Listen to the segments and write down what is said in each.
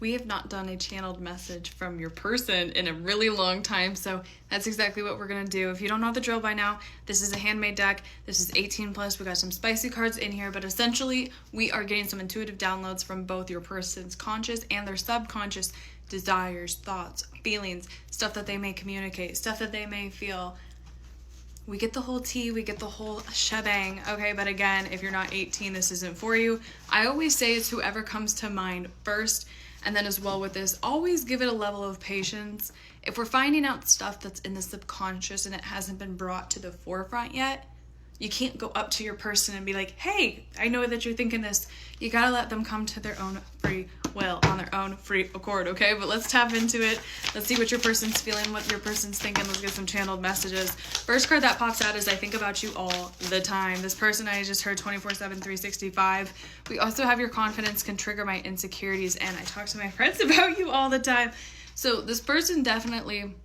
We have not done a channeled message from your person in a really long time, so that's exactly what we're gonna do. If you don't know the drill by now, this is a handmade deck. This is 18 plus. We got some spicy cards in here, but essentially we are getting some intuitive downloads from both your person's conscious and their subconscious desires, thoughts, feelings, stuff that they may communicate, stuff that they may feel. We get the whole tea, we get the whole shebang, okay? But again, if you're not 18, this isn't for you. I always say it's whoever comes to mind first. And then as well with this, always give it a level of patience. If we're finding out stuff that's in the subconscious and it hasn't been brought to the forefront yet, you can't go up to your person and be like, hey, I know that you're thinking this. You gotta let them come to their own free will, on their own free accord, okay? But let's tap into it. Let's see what your person's feeling, what your person's thinking. Let's get some channeled messages. First card that pops out is I think about you all the time. This person I just heard 24/7, 365. We also have your confidence can trigger my insecurities, and I talk to my friends about you all the time. So this person definitely...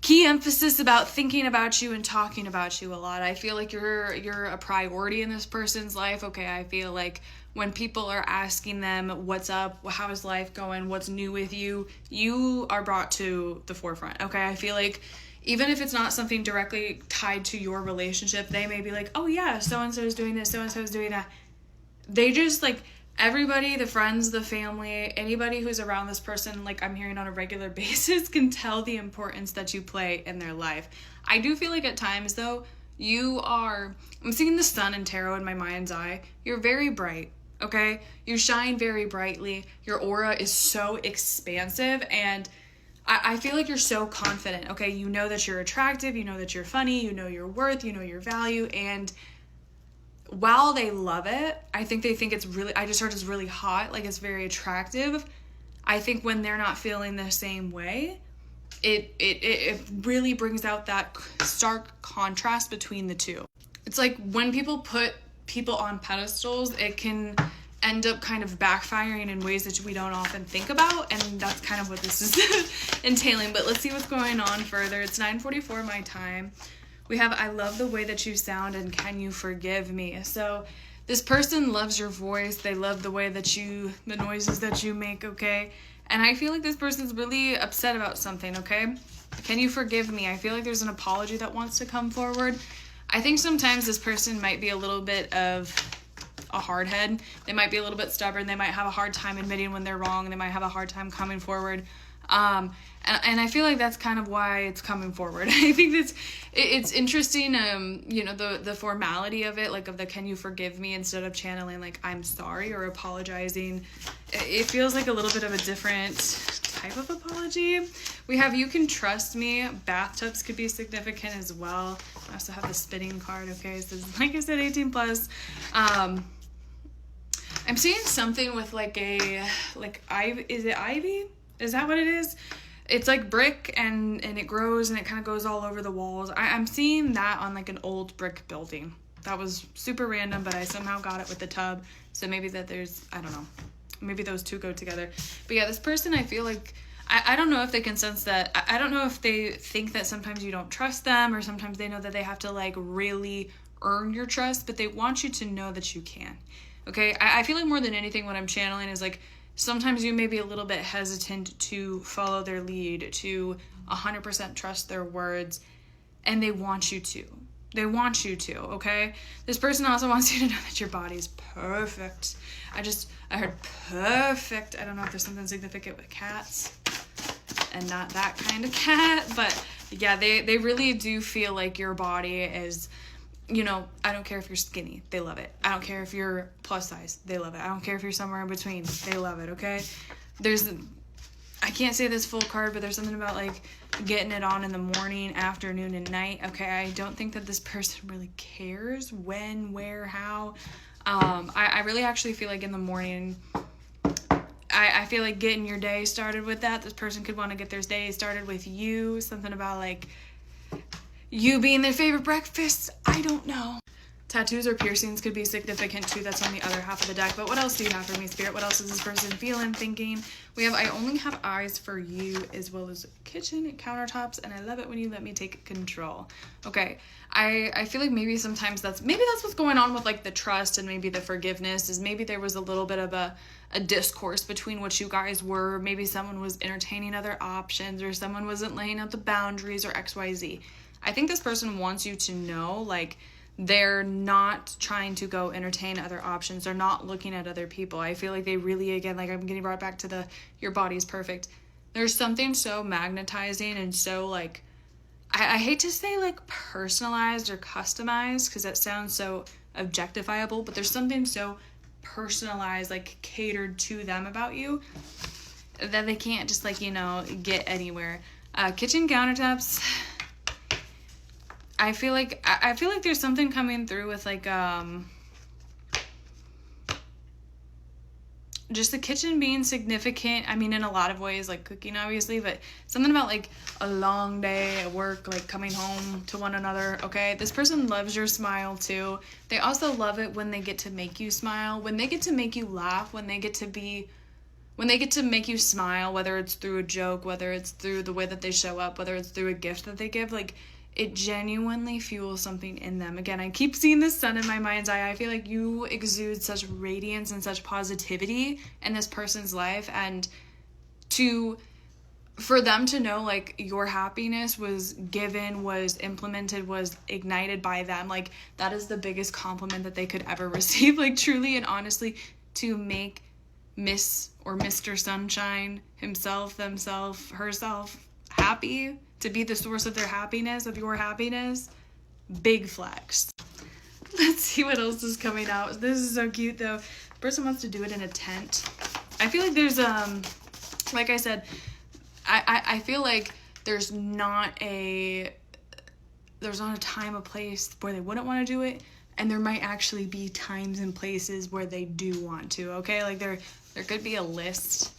key emphasis about thinking about you and talking about you a lot. I feel like you're a priority in this person's life. Okay, I feel like when people are asking them what's up, how's life going, what's new with you, you are brought to the forefront. Okay, I feel like even if it's not something directly tied to your relationship, they may be like, oh yeah, so-and-so is doing this, so-and-so is doing that. They just like... everybody, the friends, the family, anybody who's around this person, like I'm hearing on a regular basis, can tell the importance that you play in their life. I do feel like at times, though, I'm seeing the sun and tarot in my mind's eye. You're very bright, okay? You shine very brightly. Your aura is so expansive, and I feel like you're so confident, okay? You know that you're attractive, you know that you're funny, you know your worth, you know your value, and... while they love it, I think they think it's really, I just heard it's really hot, like it's very attractive. I think when they're not feeling the same way, it really brings out that stark contrast between the two. It's like when people put people on pedestals, it can end up kind of backfiring in ways that we don't often think about, and that's kind of what this is entailing. But let's see what's going on further. It's 9:44 my time. We have, I love the way that you sound and can you forgive me? So this person loves your voice. They love the way that the noises that you make, okay? And I feel like this person's really upset about something, okay? Can you forgive me? I feel like there's an apology that wants to come forward. I think sometimes this person might be a little bit of a hard head. They might be a little bit stubborn. They might have a hard time admitting when they're wrong. They might have a hard time coming forward. And I feel like that's kind of why it's coming forward. I think it's interesting, the formality of it, like of the can you forgive me instead of channeling like I'm sorry or apologizing. It feels like a little bit of a different type of apology. We have you can trust me. Bathtubs could be significant as well. I also have the spinning card, okay? So like I said, 18 plus. I'm seeing something with is it ivy? Is that what it is? It's like brick and it grows and it kind of goes all over the walls. I'm seeing that on like an old brick building. That was super random, but I somehow got it with the tub. So maybe that I don't know. Maybe those two go together. But yeah, this person, I feel like, I don't know if they can sense that. I don't know if they think that sometimes you don't trust them, or sometimes they know that they have to like really earn your trust, but they want you to know that you can. Okay? I feel like more than anything what I'm channeling is like, sometimes you may be a little bit hesitant to follow their lead, to 100% trust their words, and they want you to. They want you to, okay? This person also wants you to know that your body's perfect. I heard perfect. I don't know if there's something significant with cats and not that kind of cat, but yeah, they really do feel like your body is... I don't care if you're skinny, they love it. I don't care if you're plus size, they love it. I don't care if you're somewhere in between, they love it, okay? I can't say this full card, but there's something about like getting it on in the morning, afternoon, and night, okay? I don't think that this person really cares when, where, how. I really actually feel like in the morning, I feel like getting your day started with that. This person could want to get their day started with you, something about like... you being their favorite breakfast, I don't know. Tattoos or piercings could be significant too. That's on the other half of the deck. But what else do you have for me, Spirit? What else is this person feeling, thinking? We have I only have eyes for you, as well as kitchen countertops, and I love it when you let me take control. Okay, I feel like maybe sometimes that's what's going on with like the trust and maybe the forgiveness, is maybe there was a little bit of a discourse between what you guys were. Maybe someone was entertaining other options, or someone wasn't laying out the boundaries, or XYZ. I think this person wants you to know, like, they're not trying to go entertain other options. They're not looking at other people. I feel like they really, again, like I'm getting brought back to your body's perfect. There's something so magnetizing and so like, I hate to say like personalized or customized, because that sounds so objectifiable, but there's something so personalized, like catered to them about you, that they can't just like, get anywhere. Kitchen countertops, I feel like there's something coming through with like just the kitchen being significant. I mean, in a lot of ways, like cooking obviously, but something about like a long day at work, like coming home to one another. Okay, this person loves your smile too. They also love it when they get to make you smile, when they get to make you laugh, when they get to make you smile, whether it's through a joke, whether it's through the way that they show up, whether it's through a gift that they give. Like, it genuinely fuels something in them. Again, I keep seeing the sun in my mind's eye. I feel like you exude such radiance and such positivity in this person's life, and for them to know like your happiness was given, was implemented, was ignited by them, like that is the biggest compliment that they could ever receive. Like, truly and honestly, to make Miss or Mr. Sunshine himself, themself, herself happy, to be the source of their happiness, of your happiness, big flex. Let's see what else is coming out. This is so cute though. The person wants to do it in a tent. I feel like there's like I said, I feel like there's not a time, a place where they wouldn't want to do it, and there might actually be times and places where they do want to. Okay, like there could be a list.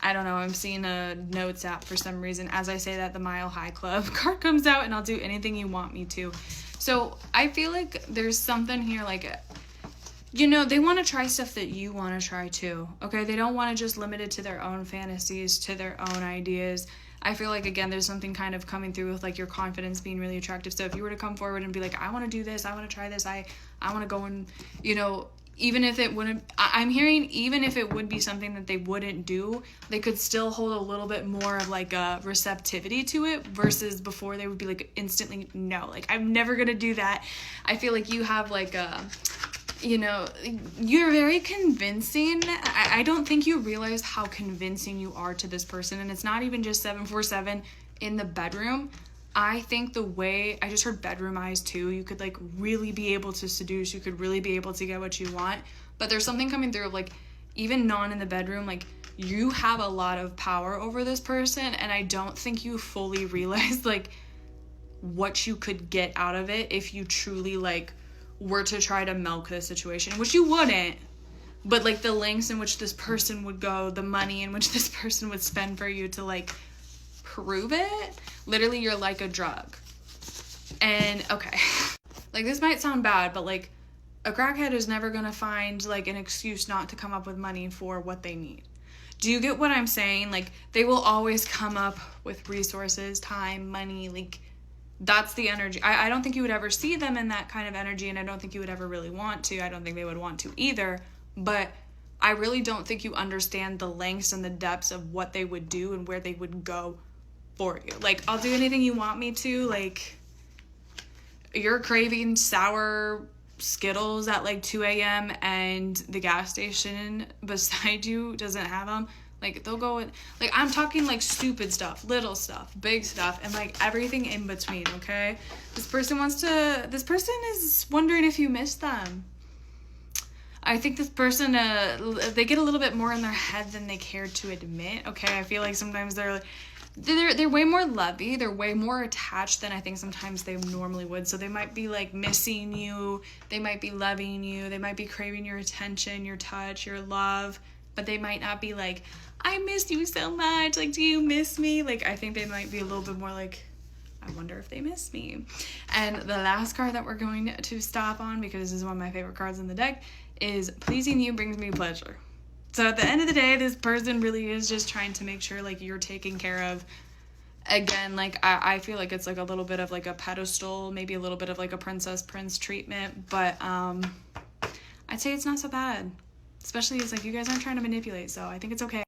I don't know, I'm seeing a notes app for some reason. As I say that, the Mile High Club card comes out, and I'll do anything you want me to. So I feel like there's something here, like, they want to try stuff that you want to try too, okay? They don't want to just limit it to their own fantasies, to their own ideas. I feel like, again, there's something kind of coming through with, like, your confidence being really attractive. So if you were to come forward and be like, I want to do this, I want to try this, I want to go and, even if it wouldn't, I'm hearing even if it would be something that they wouldn't do, they could still hold a little bit more of like a receptivity to it, versus before they would be like instantly, no, like I'm never going to do that. I feel like you have like you're very convincing. I don't think you realize how convincing you are to this person. And it's not even just 747 in the bedroom. I think the way, I just heard bedroom eyes too. You could like really be able to seduce. You could really be able to get what you want. But there's something coming through of like, even non in the bedroom, like you have a lot of power over this person. And I don't think you fully realize like what you could get out of it if you truly like were to try to milk the situation, which you wouldn't. But like the lengths in which this person would go, the money in which this person would spend for you to like prove it. Literally, you're like a drug. And okay, like this might sound bad, but like a crackhead is never gonna find like an excuse not to come up with money for what they need. Do you get what I'm saying? Like they will always come up with resources, time, money, like that's the energy. I don't think you would ever see them in that kind of energy, and I don't think you would ever really want to. I don't think they would want to either, but I really don't think you understand the lengths and the depths of what they would do and where they would go for you. Like, I'll do anything you want me to. Like, you're craving sour Skittles at like 2 a.m. and the gas station beside you doesn't have them. Like, they'll go in, like, I'm talking like stupid stuff, little stuff, big stuff, and like everything in between, okay? This person is wondering if you miss them. I think this person, they get a little bit more in their head than they care to admit, okay? I feel like sometimes they're way more lovey, they're way more attached than I think sometimes they normally would. So they might be like missing you, they might be loving you, they might be craving your attention, your touch, your love, but they might not be like, I miss you so much, like, do you miss me? Like, I think they might be a little bit more like, I wonder if they miss me. And the last card that we're going to stop on, because this is one of my favorite cards in the deck, is pleasing you brings me pleasure. So at the end of the day, this person really is just trying to make sure like you're taken care of. Again, like I feel like it's like a little bit of like a pedestal, maybe a little bit of like a princess prince treatment, but I'd say it's not so bad. Especially it's like you guys aren't trying to manipulate, so I think it's okay.